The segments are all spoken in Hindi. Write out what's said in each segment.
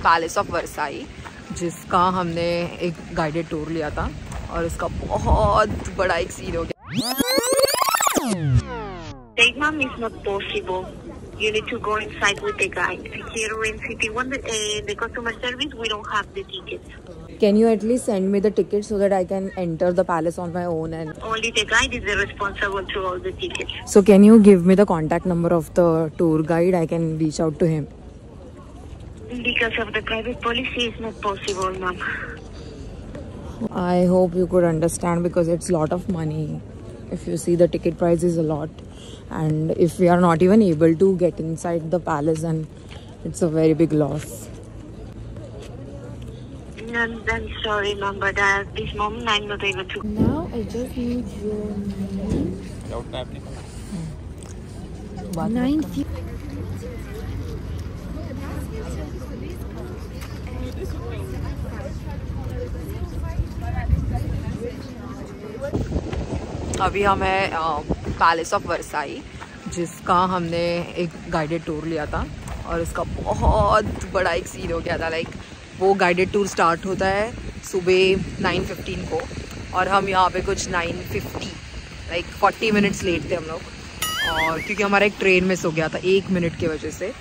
पैलेस ऑफ वर्साई, जिसका हमने एक गाइडेड टूर लिया था और इसका बहुत बड़ा एक सीन हो गया। Take mom is not possible. You need to go inside with the guide. Here in City Wonder, the customer service, we don't have the tickets. Can you at least send me the tickets so that I can enter the palace on my own? And Only the guide is responsible to all the tickets. so can you give me the contact number of the tour guide? I can reach out to him. Because of the private policy, it's not possible, ma'am. I hope you could understand, because it's a lot of money. If you see, the ticket price is a lot, and if we are not even able to get inside the palace, and it's a very big loss. I'm sorry, ma'am, but at this moment I'm not able to. Now I just need your name. अभी हम है पैलेस ऑफ वर्साई, जिसका हमने एक गाइडेड टूर लिया था और इसका बहुत बड़ा एक सीन हो गया था। लाइक वो गाइडेड टूर स्टार्ट होता है सुबह 9:15 को और हम यहाँ पे कुछ 9:50 लाइक 40 मिनट्स लेट थे हम लोग, और क्योंकि हमारा एक ट्रेन मिस हो गया था 1 मिनट की वजह से,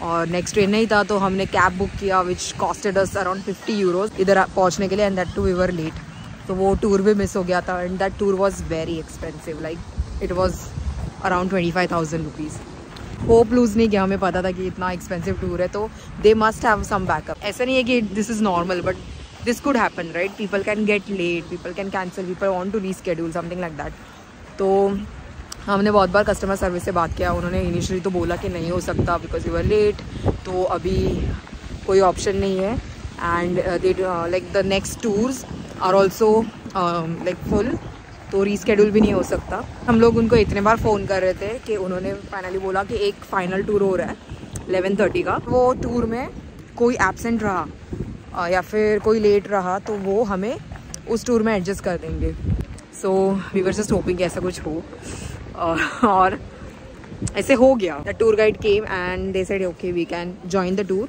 और नेक्स्ट ट्रेन नहीं था तो हमने कैब बुक किया which costed us around 50 euros इधर पहुँचने के लिए, and that too we were late. तो वो टूर भी मिस हो गया था, and that tour was very expensive, like it was around 25,000 rupees. Hope lose नहीं किया, हमें पता था कि इतना एक्सपेंसिव टूर है, तो they must have some backup. ऐसा नहीं है कि this is normal, but this could happen, right? People can get late, people can cancel, people want to reschedule, something like that. तो हमने बहुत बार कस्टमर सर्विस से बात किया, उन्होंने इनिशियली तो बोला कि नहीं हो सकता बिकॉज यू आर लेट, तो अभी कोई ऑप्शन नहीं है, and they like the next tours are also like full, तो रीस्केड्यूल भी नहीं हो सकता। हम लोग उनको इतने बार फ़ोन कर रहे थे कि उन्होंने फाइनली बोला कि एक फ़ाइनल टूर हो रहा है 11:30 का, वो टूर में कोई एब्सेंट रहा या फिर कोई लेट रहा तो वो हमें उस टूर में एडजस्ट कर देंगे। So we were just hoping कि ऐसा कुछ हो, और ऐसे हो गया। The tour guide came and they said okay we can join the tour,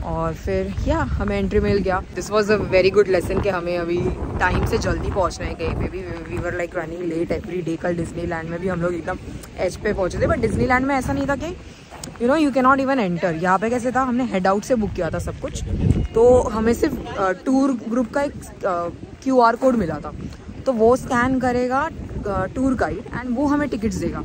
और फिर या हमें एंट्री मिल गया। This was a very good lesson कि हमें अभी टाइम से जल्दी पहुंचना है कहीं पे भी। We were like running late every day. कल डिज्नीलैंड में भी हम लोग एकदम एज पे पहुंचे थे, बट डिज्नीलैंड में ऐसा नहीं था कि you know you can not even enter. यहाँ पे कैसे था, हमने हेड आउट से बुक किया था सब कुछ, तो हमें सिर्फ टूर ग्रुप का एक QR कोड मिला था, तो वो स्कैन करेगा टूर गाइड एंड वो हमें टिकट्स देगा।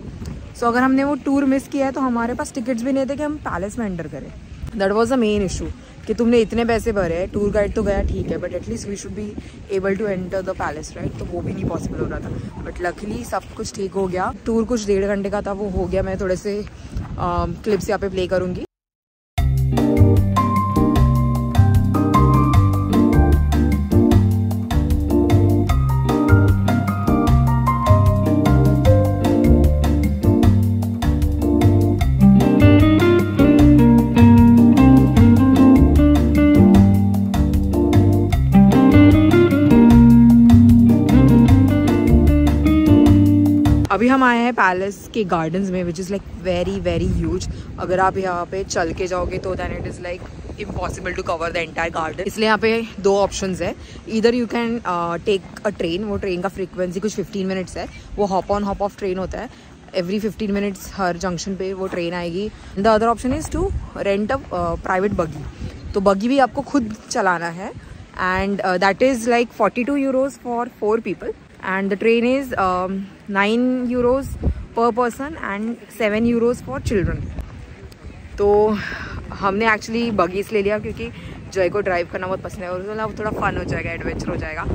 सो अगर हमने वो टूर मिस किया है तो हमारे पास टिकट्स भी नहीं थे कि हम पैलेस में एंटर करें। That was the main issue कि तुमने इतने पैसे भरे हैं, टूर गाइड तो गया ठीक है, but at least we should be able to enter the palace, right? तो वो भी नहीं पॉसिबल हो रहा था, बट लकीली सब कुछ ठीक हो गया। टूर कुछ 1.5 घंटे का था, वो हो गया। मैं थोड़े से क्लिप्स यहाँ पे प्ले करूँगी। अभी हम आए हैं पैलेस के गार्डन्स में, which is like very very huge. अगर आप यहाँ पे चल के जाओगे तो then it is like impossible to cover the entire garden. इसलिए यहाँ पे 2 ऑप्शंस है। इधर you can take a train, वो ट्रेन का फ्रीक्वेंसी कुछ 15 मिनट्स है, वो hop on hop off train होता है। एवरी 15 मिनट्स हर जंक्शन पे वो ट्रेन आएगी। The other option is to rent a private buggy, तो बगी भी आपको खुद चलाना है, and that is like 42 euros for 4 people, and the train is 9 euros per person and 7 euros for children। तो हमने एक्चुअली बगीज ले लिया क्योंकि जय को ड्राइव करना बहुत पसंद है और वो थोड़ा फन हो जाएगा, एडवेंचर हो जाएगा,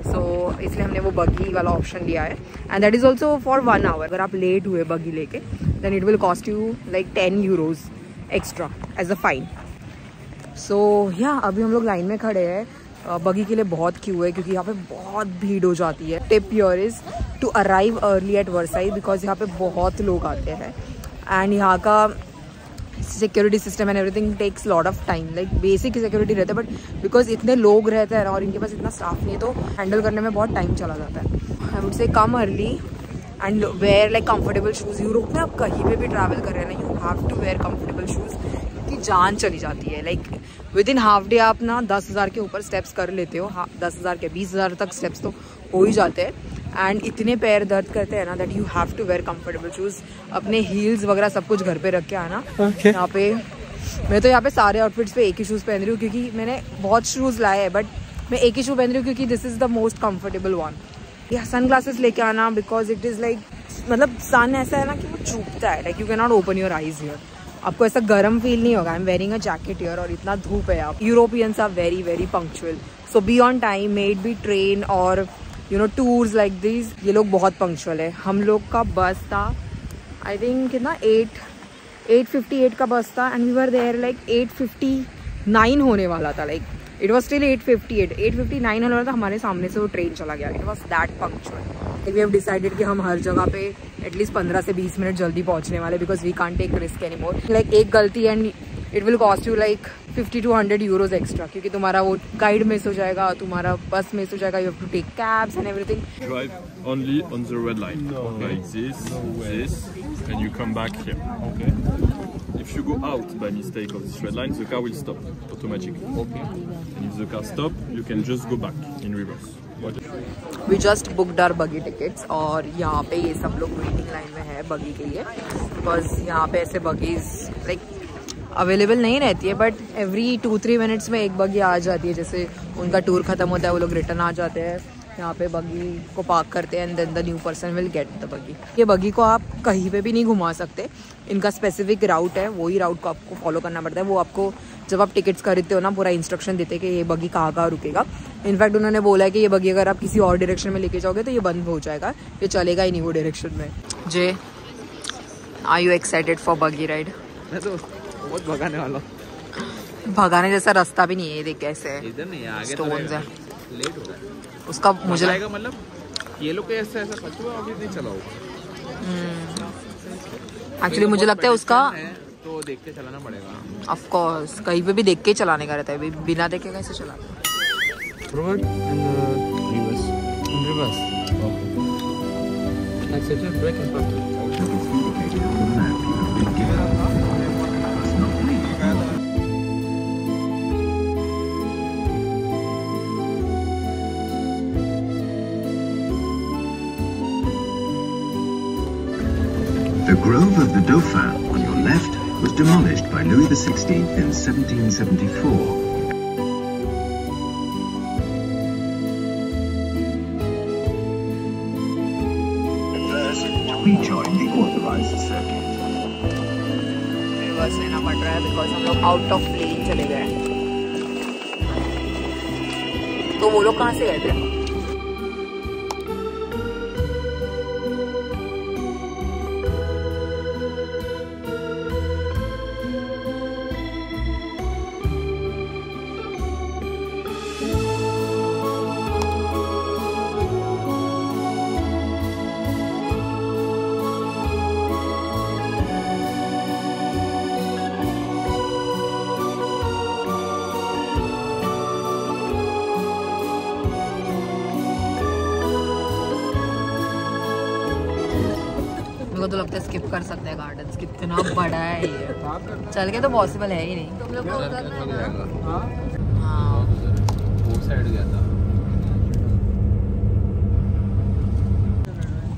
सो इसलिए हमने वो बगी वाला ऑप्शन लिया है। And that is also for 1 hour. अगर आप लेट हुए बगी लेके then it will cost you like 10 euros extra as a fine. So या अभी हम लोग लाइन में खड़े हैं। बगी के लिए बहुत क्यू है क्योंकि यहाँ पे बहुत भीड़ हो जाती है। Tip your is to arrive early at Versailles because यहाँ पे बहुत लोग आते हैं, एंड यहाँ का security system and everything takes lot of time. Like basic security रहता है, बट बिकॉज इतने लोग रहते हैं और इनके पास इतना स्टाफ नहीं है तो हैंडल करने में बहुत टाइम चला जाता है। I would say come early and wear like comfortable shoes. Europe में आप कहीं पे भी ट्रैवल कर रहे हैं ना, you have to wear comfortable shoes, क्योंकि जान चली जाती है। Like within half day आप ना 10,000 के ऊपर स्टेप्स कर लेते हो। 10,000 के 20,000 तक स्टेप्स तो हो ही जाते हैं। एंड इतने पैर दर्द करते हैं ना that you have to wear comfortable shoes. अपने हील्स वगैरह सब कुछ घर पे रख के आना। यहाँ पे मैं तो यहाँ पे सारे आउटफिट्स पे एक ही शूज़ पहन रही हूँ, क्योंकि मैंने बहुत शूज़ लाए हैं बट मैं एक ही शू पहन रही हूँ क्योंकि this is the most comfortable one. या सन ग्लासेस लेके आना, बिकॉज इट इज़ लाइक मतलब सन ऐसा है ना कि वो चुभता है। Like you can not open your eyes here. आपको ऐसा गर्म फील नहीं होगा। I am wearing a jacket here और इतना धूप है। आप Europeans are very very punctual, so be on time, maybe train और you know tours like this. ये लोग बहुत पंक्चुअल है। हम लोग का बस था आई थिंक कितना 8:58 का बस था and we were there like 8:59 होने वाला था। लाइक इट वॉज स्टिल 8:59 होने वाला था। हमारे सामने से वो ट्रेन चला गया। It was that punctual. We have decided कि हम हर जगह पे एटलीस्ट 15 से 20 मिनट जल्दी पहुंचने वाले, because we can't take risk any more. Like एक गलती and it will cost you like 50 to 100 euros extra, क्योंकि तुम्हारा वो गाइड मिस हो जाएगा, तुम्हारा बस मिस हो जाएगा, you have to take cabs and everything. Drive only on the red line, like this, and you come back here. Okay. If you go out by mistake of this red line, the car will stop automatically. Okay. And if the car stop, you can just go back in reverse. We just booked our buggy tickets और यहाँ पे ये सब लोग वेटिंग लाइन में है बगी के लिए, बिकॉज यहाँ पे ऐसे बगीज लाइक अवेलेबल नहीं रहती है, बट एवरी 2-3 मिनट्स में एक बगी आ जाती है। जैसे उनका टूर खत्म होता है वो लोग रिटर्न आ जाते हैं, यहाँ पे बगी को पार्क करते हैं and then the new person will get the buggy. ये बगी को आप कहीं पे भी नहीं घुमा सकते। इनका स्पेसिफिक राउट है, वही राउट को आपको फॉलो करना पड़ता है। वो आपको जब आप टिकट्स खरीदते हो ना पूरा इंस्ट्रक्शन देते हैं कि ये बगी कहाँ कहाँ रुकेगा। इनफैक्ट उन्होंने बोला है कि ये बगी अगर आप किसी और डायरेक्शन में लेके जाओगे तो ये बंद हो जाएगा, ये चलेगा ही नहीं वो डायरेक्शन में। जे आर यू एक्साइटेड फॉर बगी राइड? मैं तो बहुत भगाने वाला हूँ। भगाने जैसा रास्ता भी नहीं है, देख कैसे है, इधर नहीं है, आगे स्टोन्स है। लेट हो रहा है उसका मुझे लगेगा, मतलब ये लोग ऐसा ऐसा फंसुआ अभी नहीं चला होगा। एक्चुअली मुझे लगता है उसका तो देख के चलाना पड़ेगा। ऑफ कोर्स कहीं पे भी देख के चलाने का रहता है, बिना देखे कैसे चलाते हैं। Forward and reverse. And reverse. Okay. Accelerate, brake and throttle. The Grove of the Dauphin on your left was demolished by Louis XVI in 1774. Rejoin the authorized circuit. Reverse लेना पड़ रहा है बिकॉज हम लोग आउट ऑफ लेन चले गए। तो वो लोग कहाँ से गए थे? मेरे को तो लगता है स्किप कर सकते हैं गार्डन्स, कितना बड़ा है ये। चल के तो पॉसिबल है ही नहीं। तुम लोग को उधर ना हाँ वो साइड गया था।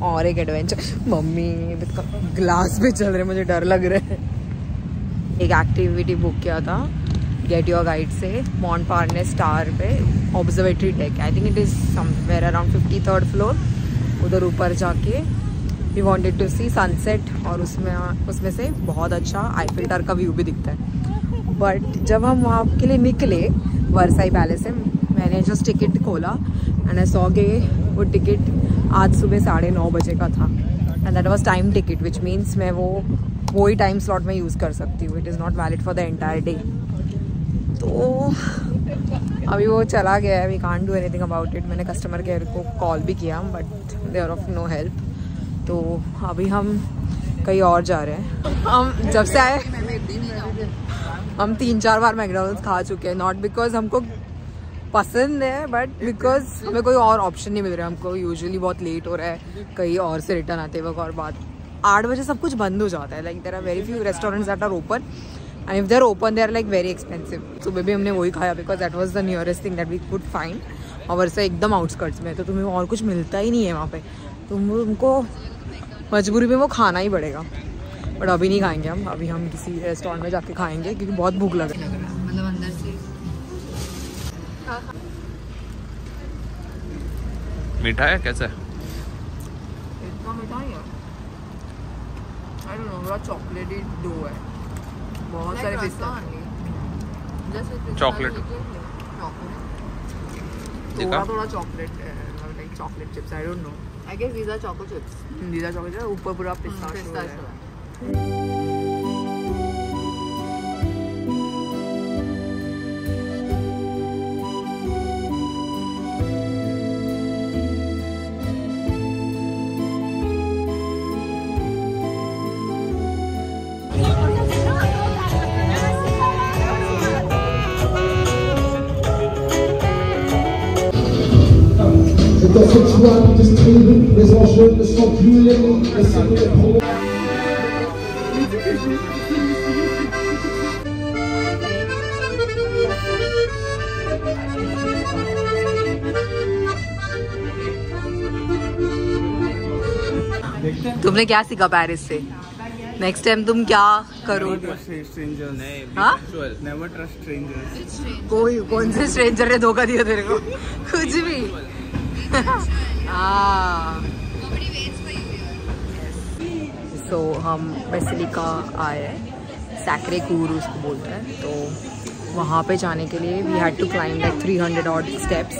और एक एडवेंचर। मम्मी ग्लास पे चल रहे, मुझे डर लग रहा है। एक एक्टिविटी बुक किया था गेट योर गाइड से मॉन्टपार्नेस स्टार पे observatory deck. I think it is somewhere around 53rd floor. उधर ऊपर जाके we wanted to see sunset और उसमें से बहुत अच्छा आईफिल टावर का व्यू भी दिखता है। बट जब हम वहाँ के लिए निकले वर्साई पैलेस से, मैंने जस्ट टिकट खोला एंड आई सॉ के वो टिकट आज सुबह 9:30 बजे का था and that was time ticket, which means मैं वो ही टाइम स्लॉट में यूज़ कर सकती हूँ। It is not valid for the entire day. तो अभी वो चला गया है, we can't do anything about it. मैंने कस्टमर केयर को कॉल भी किया but they are of no help. तो अभी हम कहीं और जा रहे हैं। हम जब से आए हम 3-4 बार मैकडॉनल्ड्स खा चुके हैं, नॉट बिकॉज हमको पसंद है, बट बिकॉज हमें कोई और ऑप्शन नहीं मिल रहा है। हमको यूजुअली बहुत लेट हो रहा है कहीं और से रिटर्न आते वक्त, और बात 8 बजे सब कुछ बंद हो जाता है। Like there are very few restaurants that are open, and if they are open they are like very expensive. सुबह भी हमने वही खाया because that was the nearest thing that we could find. और वैसे एकदम आउटस्कर्ट्स में, तो तुम्हें और कुछ मिलता ही नहीं है वहाँ पे, तुमको मजबूरी में वो खाना ही पड़ेगा। बट अभी नहीं खाएंगे हम, अभी हम किसी रेस्टोरेंट में जाके खाएंगे क्योंकि बहुत भूख लग रही है। मतलब अंदर से मीठा है कैसा है? इतना मीठा ही है, आई डोंट नो, थोड़ा चॉकलेटी डो है, बहुत सारे पिस्ता चॉकलेट थोड़ा चॉकलेट है, like chocolate chips, I don't know, I guess these are choco chips, these are chocolate, ऊपर पूरा पिस्ता है। Das ist schwarz, das Trinken, das war schön, das war kühlen, das sind wir Pro. तुमने क्या सीखा पेरिस से? नेक्स्ट टाइम तुम क्या करोगे? कोई कौन से स्ट्रेंजर ने धोखा दिया तेरे को? कुछ भी। सो हम बेसिलिका आए हैं, सैक्रे कूर उसको बोलते हैं। तो वहाँ पे जाने के लिए we had to climb like 300 odd steps,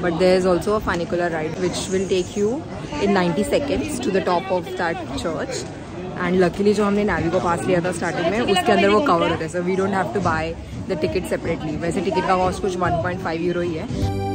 but there is also a funicular ride which will take you in 90 seconds to the top of that church. And luckily जो हमने नाविगो पास लिया था स्टार्टिंग में, उसके अंदर वो कवर होता है, so we don't have to buy the ticket separately. वैसे टिकट का कॉस्ट कुछ 1.5 यूरो ही है।